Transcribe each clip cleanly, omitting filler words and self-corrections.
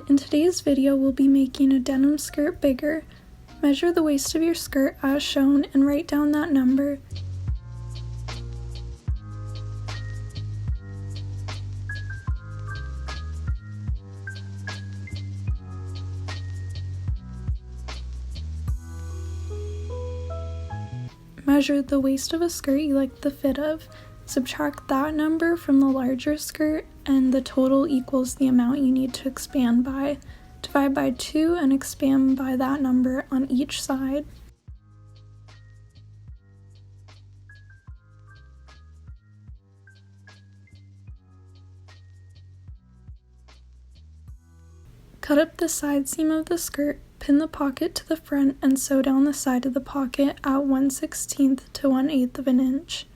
In today's video, we'll be making a denim skirt bigger. Measure the waist of your skirt as shown and write down that number. Measure the waist of a skirt you like the fit of. Subtract that number from the larger skirt, and the total equals the amount you need to expand by. Divide by 2 and expand by that number on each side. Cut up the side seam of the skirt, pin the pocket to the front, and sew down the side of the pocket at 1/16 to 1/8 of an inch.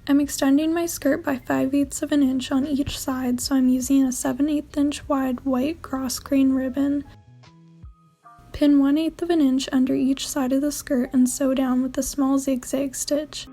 I'm extending my skirt by 5/8 of an inch on each side, so I'm using a 7/8 inch wide white cross grain ribbon. Pin 1/8 of an inch under each side of the skirt and sew down with a small zigzag stitch.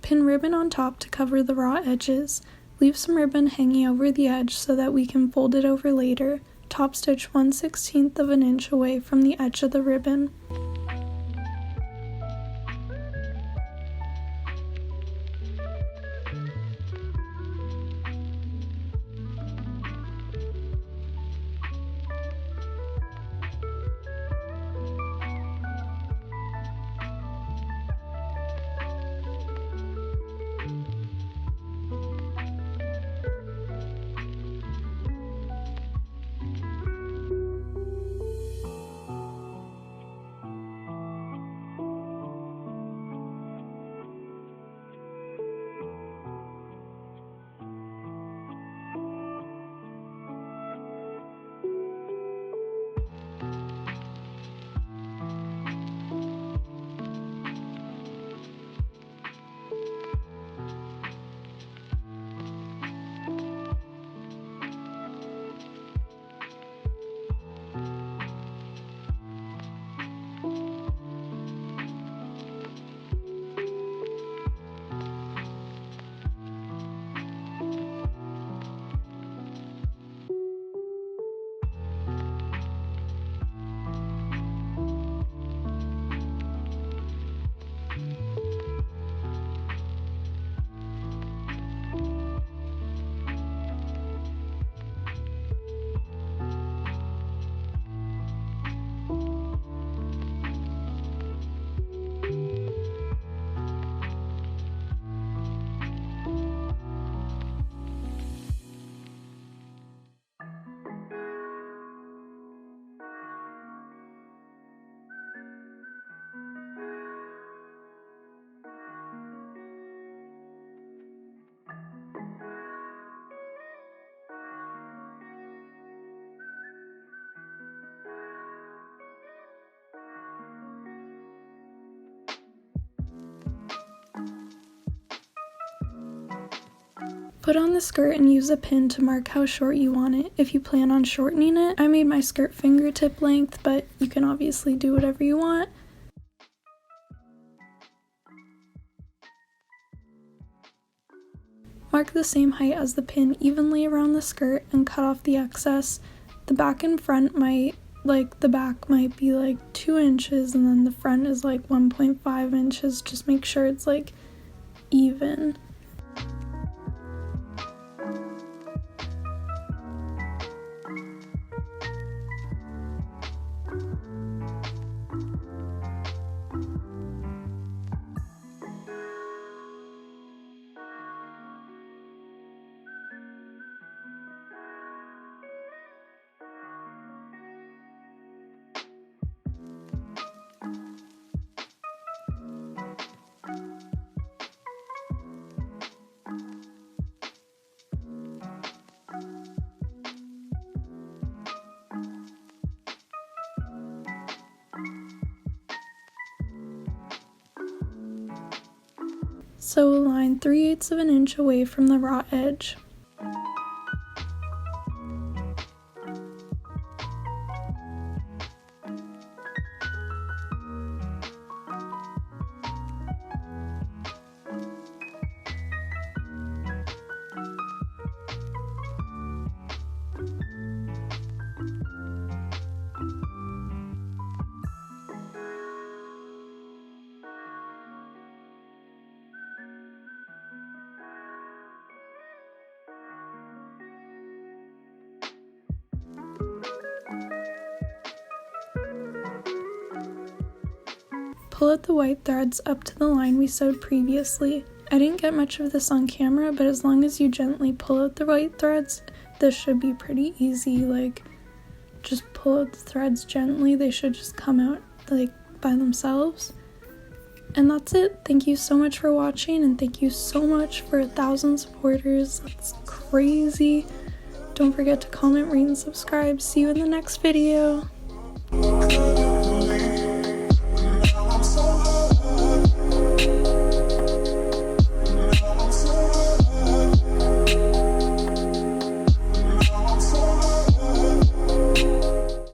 Pin ribbon on top to cover the raw edges. Leave some ribbon hanging over the edge so that we can fold it over later. Top stitch 1/16 of an inch away from the edge of the ribbon. Put on the skirt and use a pin to mark how short you want it. If you plan on shortening it, I made my skirt fingertip length, but you can obviously do whatever you want. Mark the same height as the pin evenly around the skirt and cut off the excess. The back and front might, the back might be like 2 inches and then the front is like 1.5 inches. Just make sure it's like even. Sew a line 3/8 of an inch away from the raw edge. Pull out the white threads up to the line we sewed previously. I didn't get much of this on camera, but as long as you gently pull out the white threads, this should be pretty easy. Just pull out the threads gently, they should just come out by themselves. And that's it. Thank you so much for watching, and thank you so much for 1,000 supporters. That's crazy. Don't forget to comment, rate, and subscribe. See you in the next video.